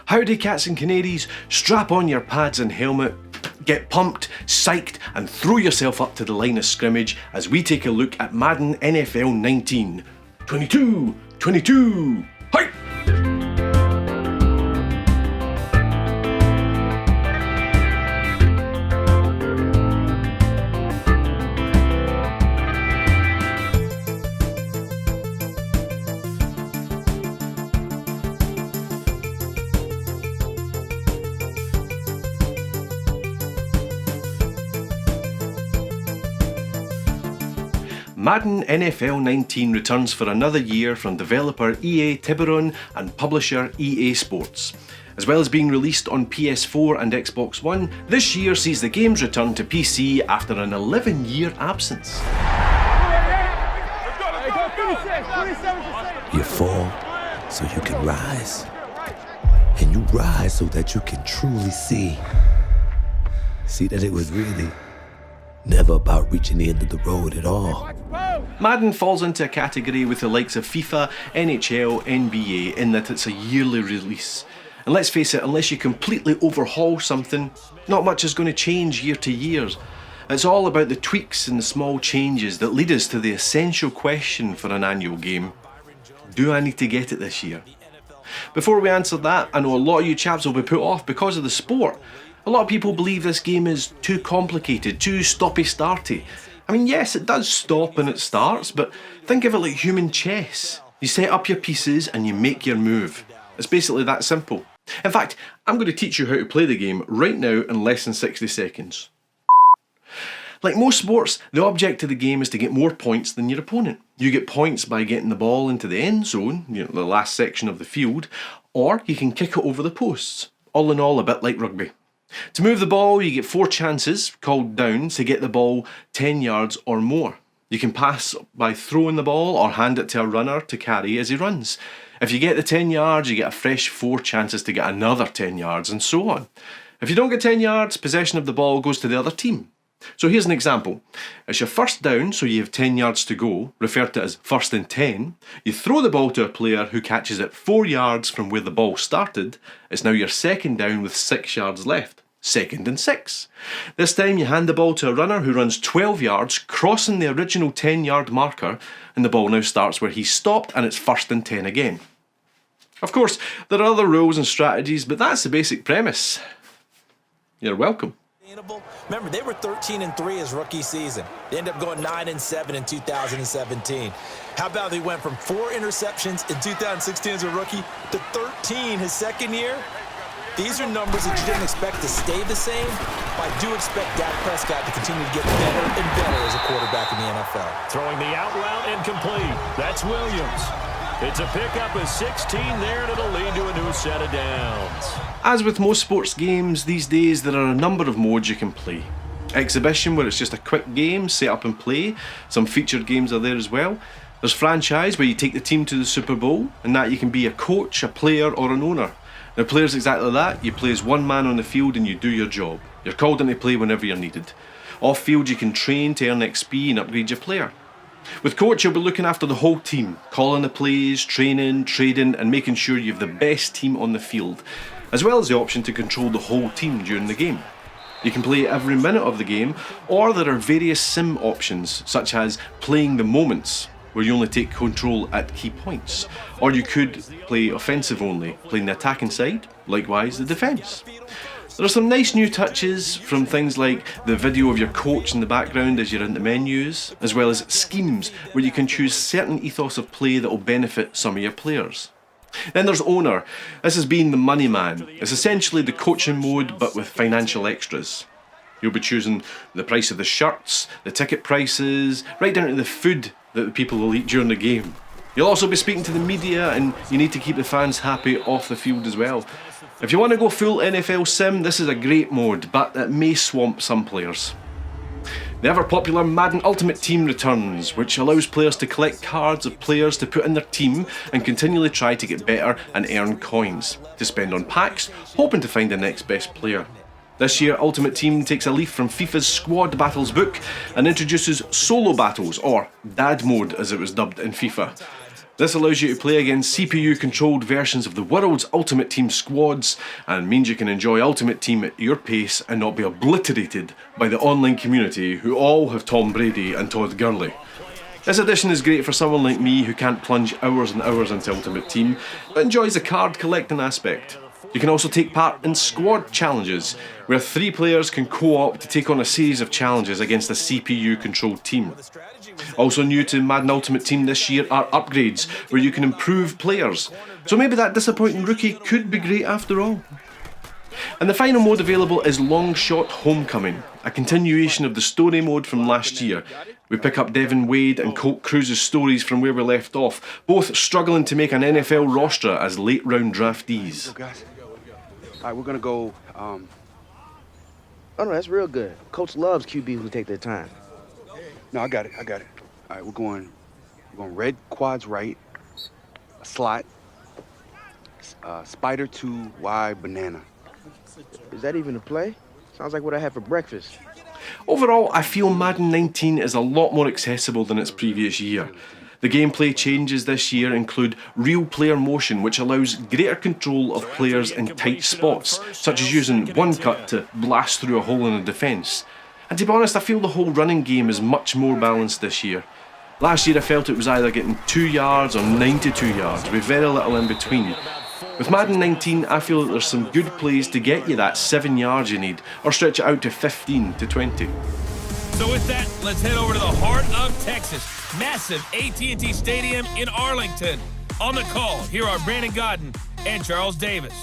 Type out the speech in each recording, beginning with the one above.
Howdy cats and canaries, strap on your pads and helmet, get pumped, psyched and throw yourself up to the line of scrimmage as we take a look at Madden NFL 19. 22, hi! Madden NFL 19 returns for another year from developer EA Tiburon and publisher EA Sports. As well as being released on PS4 and Xbox One, this year sees the game's return to PC after an 11-year absence. You fall so you can rise. And you rise so that you can truly see. See that it was really never about reaching the end of the road at all. Madden falls into a category with the likes of FIFA, NHL, NBA in that it's a yearly release. And let's face it, unless you completely overhaul something, not much is going to change year to year. It's all about the tweaks and the small changes that lead us to the essential question for an annual game. Do I need to get it this year? Before we answer that, I know a lot of you chaps will be put off because of the sport. A lot of people believe this game is too complicated, too stoppy-starty. I mean, yes, it does stop and it starts, but think of it like human chess. You set up your pieces and you make your move. It's basically that simple. In fact, I'm going to teach you how to play the game right now in less than 60 seconds. Like most sports, the object of the game is to get more points than your opponent. You get points by getting the ball into the end zone, the last section of the field, or you can kick it over the posts. All in all, a bit like rugby. To move the ball, you get 4 chances, called downs, to get the ball 10 yards or more. You can pass by throwing the ball or hand it to a runner to carry as he runs. If you get the 10 yards, you get a fresh 4 chances to get another 10 yards, and so on. If you don't get 10 yards, possession of the ball goes to the other team. So here's an example. It's your first down, so you have 10 yards to go, referred to as first and 10. You throw the ball to a player who catches it 4 yards from where the ball started. It's now your second down with 6 yards left. Second and 6. This time you hand the ball to a runner who runs 12 yards, crossing the original 10-yard marker, and the ball now starts where he stopped and it's first and 10 again. Of course, there are other rules and strategies, but that's the basic premise. You're welcome. Remember, they were 13-3 his rookie season. They ended up going 9-7 in 2017. How about they went from 4 interceptions in 2016 as a rookie to 13 his second year? These are numbers that you didn't expect to stay the same, but I do expect Dak Prescott to continue to get better and better as a quarterback in the NFL. Throwing the out route and complete. That's Williams. It's a pickup of 16 there, and it'll lead to a new set of downs. As with most sports games these days, there are a number of modes you can play. Exhibition, where it's just a quick game, set up and play. Some featured games are there as well. There's franchise, where you take the team to the Super Bowl, and that you can be a coach, a player or an owner. Now player's exactly that. You play as one man on the field and you do your job. You're called in to play whenever you're needed. Off field you can train to earn XP and upgrade your player. With coach, you'll be looking after the whole team, calling the plays, training, trading and making sure you have the best team on the field, as well as the option to control the whole team during the game. You can play every minute of the game, or there are various sim options such as playing the moments, where you only take control at key points. Or you could play offensive only, playing the attacking side, likewise the defence. There are some nice new touches from things like the video of your coach in the background as you're in the menus, as well as schemes where you can choose certain ethos of play that will benefit some of your players. Then there's Owner. This has been the money man. It's essentially the coaching mode but with financial extras. You'll be choosing the price of the shirts, the ticket prices, right down to the food that the people will eat during the game. You'll also be speaking to the media and you need to keep the fans happy off the field as well. If you want to go full NFL sim, this is a great mode, but it may swamp some players. The ever popular Madden Ultimate Team returns, which allows players to collect cards of players to put in their team and continually try to get better and earn coins to spend on packs, hoping to find the next best player. This year, Ultimate Team takes a leaf from FIFA's Squad Battles book and introduces solo battles, or Dad Mode as it was dubbed in FIFA. This allows you to play against CPU-controlled versions of the world's Ultimate Team squads, and means you can enjoy Ultimate Team at your pace and not be obliterated by the online community who all have Tom Brady and Todd Gurley. This edition is great for someone like me who can't plunge hours and hours into Ultimate Team, but enjoys the card collecting aspect. You can also take part in squad challenges, where 3 players can co-op to take on a series of challenges against a CPU-controlled team. Also new to Madden Ultimate Team this year are upgrades, where you can improve players. So maybe that disappointing rookie could be great after all. And the final mode available is Long Shot Homecoming, a continuation of the story mode from last year. We pick up Devin Wade and Colt Cruz's stories from where we left off, both struggling to make an NFL roster as late round draftees. All right, we're gonna go. Oh no, that's real good. Coach loves QBs who take their time. No, I got it. All right, we're going red quads right, a slot, spider 2 wide banana. Is that even a play? Sounds like what I had for breakfast. Overall, I feel Madden 19 is a lot more accessible than its previous year. The gameplay changes this year include real player motion, which allows greater control of players in tight spots, such as using one cut to blast through a hole in a defence. And to be honest, I feel the whole running game is much more balanced this year. Last year I felt it was either getting 2 yards or 92 yards, with very little in between. With Madden 19, I feel that there's some good plays to get you that 7 yards you need, or stretch it out to 15 to 20. So with that, let's head over to the heart of Texas. Massive AT&T Stadium in Arlington. On the call, here are Brandon Godden and Charles Davis.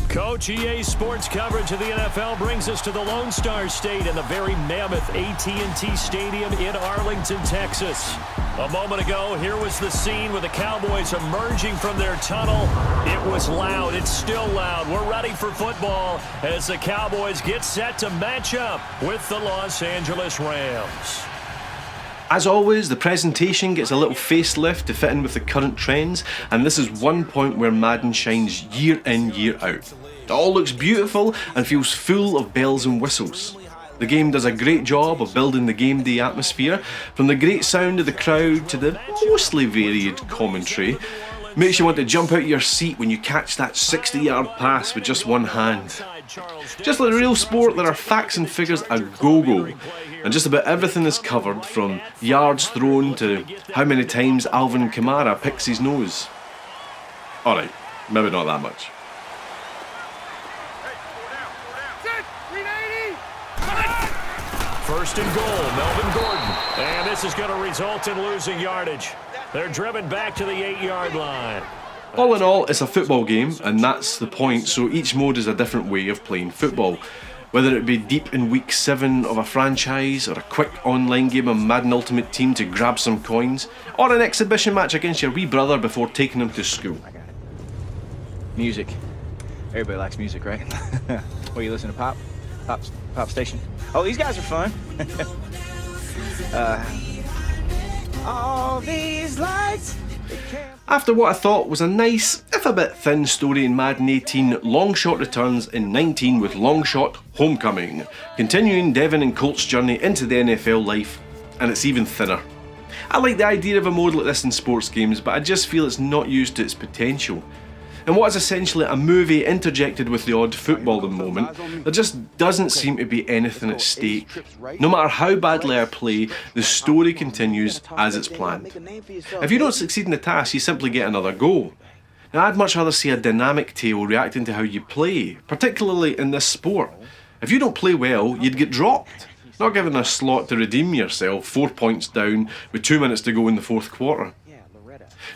Coach, EA Sports coverage of the NFL brings us to the Lone Star State and the very mammoth AT&T Stadium in Arlington, Texas. A moment ago, here was the scene with the Cowboys emerging from their tunnel. It was loud. It's still loud. We're ready for football as the Cowboys get set to match up with the Los Angeles Rams. As always, the presentation gets a little facelift to fit in with the current trends, and this is one point where Madden shines year in, year out. It all looks beautiful and feels full of bells and whistles. The game does a great job of building the game day atmosphere, from the great sound of the crowd to the mostly varied commentary. Makes you want to jump out of your seat when you catch that 60-yard pass with just one hand. Just like a real sport, there are facts and figures a go-go, and just about everything is covered, from yards thrown to how many times Alvin Kamara picks his nose. Alright, maybe not that much. First and goal, Melvin Gordon. And this is going to result in losing yardage. They're driven back to the 8-yard line. All in all, it's a football game, and that's the point, so each mode is a different way of playing football. Whether it be deep in week 7 of a franchise, or a quick online game of Madden Ultimate Team to grab some coins, or an exhibition match against your wee brother before taking him to school. Music. Everybody likes music, right? What, you listen to pop? Pop station? Oh, these guys are fun. All these lights. After what I thought was a nice, if a bit thin story in Madden 18, Long Shot returns in 19 with Long Shot Homecoming, continuing Devin and Colt's journey into the NFL life, and it's even thinner. I like the idea of a mode like this in sports games, but I just feel it's not used to its potential. In what is essentially a movie interjected with the odd footballing moment, there just doesn't seem to be anything at stake. No matter how badly I play, the story continues as it's planned. If you don't succeed in the task, you simply get another go. Now, I'd much rather see a dynamic tale reacting to how you play, particularly in this sport. If you don't play well, you'd get dropped, not given a slot to redeem yourself 4 points down with 2 minutes to go in the fourth quarter.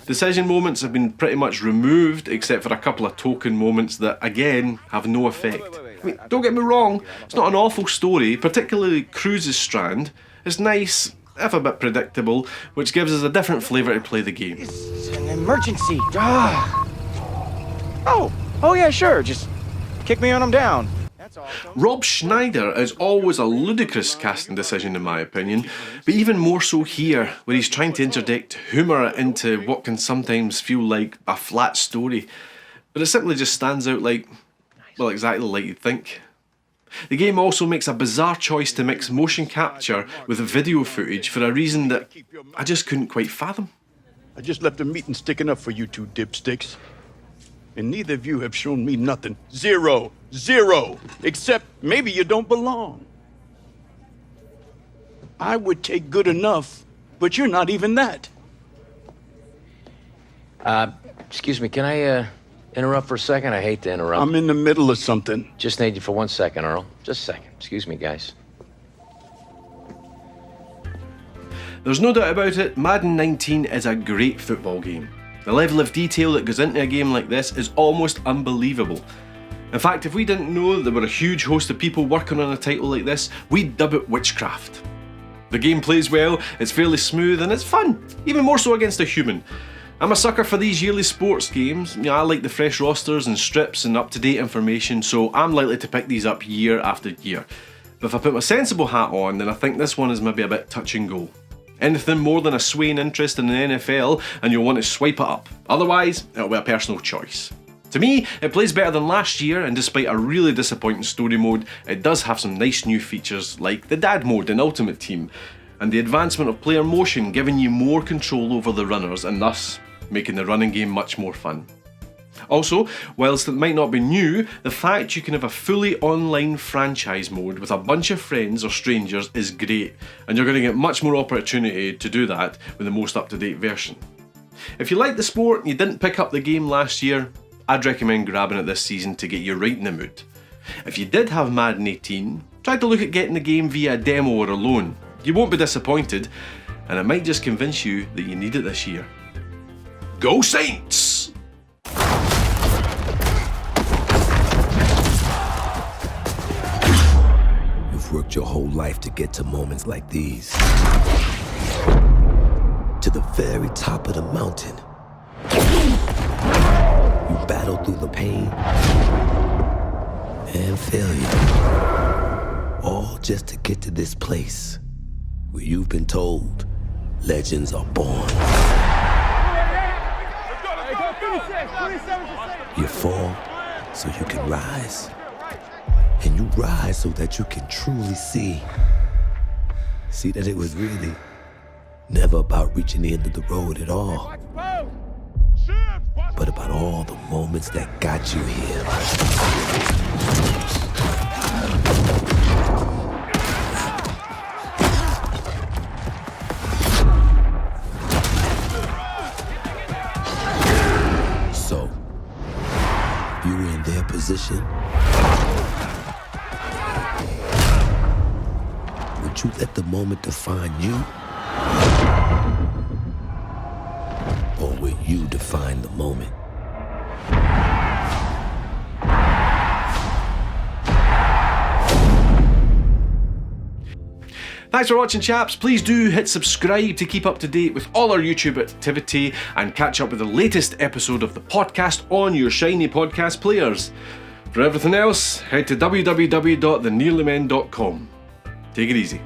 Decision moments have been pretty much removed, except for a couple of token moments that, again, have no effect. I mean, don't get me wrong, it's not an awful story, particularly Cruz's strand. It's nice, if a bit predictable, which gives us a different flavour to play the game. It's an emergency. Oh yeah, sure. Just kick me when I'm down. Rob Schneider is always a ludicrous casting decision in my opinion, but even more so here, where he's trying to interject humour into what can sometimes feel like a flat story. But it simply just stands out like, well, exactly like you'd think. The game also makes a bizarre choice to mix motion capture with video footage for a reason that I just couldn't quite fathom. I just left a meeting sticking up for you two dipsticks. And neither of you have shown me nothing. Zero. Except maybe you don't belong. I would take good enough, but you're not even that. Excuse me, can I interrupt for a second? I hate to interrupt. I'm in the middle of something. Just need you for 1 second, Earl. Just a second. Excuse me, guys. There's no doubt about it, Madden 19 is a great football game. The level of detail that goes into a game like this is almost unbelievable. In fact, if we didn't know that there were a huge host of people working on a title like this, we'd dub it witchcraft. The game plays well, it's fairly smooth, and it's fun, even more so against a human. I'm a sucker for these yearly sports games. I like the fresh rosters and strips and up-to-date information, so I'm likely to pick these up year after year. But if I put my sensible hat on, then I think this one is maybe a bit touch and go. Anything more than a swaying interest in the NFL and you'll want to swipe it up. Otherwise, it'll be a personal choice. To me, it plays better than last year, and despite a really disappointing story mode, it does have some nice new features like the dad mode in Ultimate Team, and the advancement of player motion giving you more control over the runners and thus making the running game much more fun. Also, whilst it might not be new, the fact you can have a fully online franchise mode with a bunch of friends or strangers is great, and you're going to get much more opportunity to do that with the most up-to-date version. If you like the sport and you didn't pick up the game last year, I'd recommend grabbing it this season to get you right in the mood. If you did have Madden 18, try to look at getting the game via a demo or a loan. You won't be disappointed, and it might just convince you that you need it this year. Go Saints! You've worked your whole life to get to moments like these. To the very top of the mountain. You battle through the pain and failure, all just to get to this place where you've been told legends are born. You fall so you can rise, and you rise so that you can truly see that it was really never about reaching the end of the road at all, but about all the moments that got you here. So, if you were in their position, would you let the moment define you? Or will you define the moment? Thanks for watching, chaps. Please do hit subscribe to keep up to date with all our YouTube activity and catch up with the latest episode of the podcast on your shiny podcast players. For everything else, head to www.thenearlymen.com. Take it easy.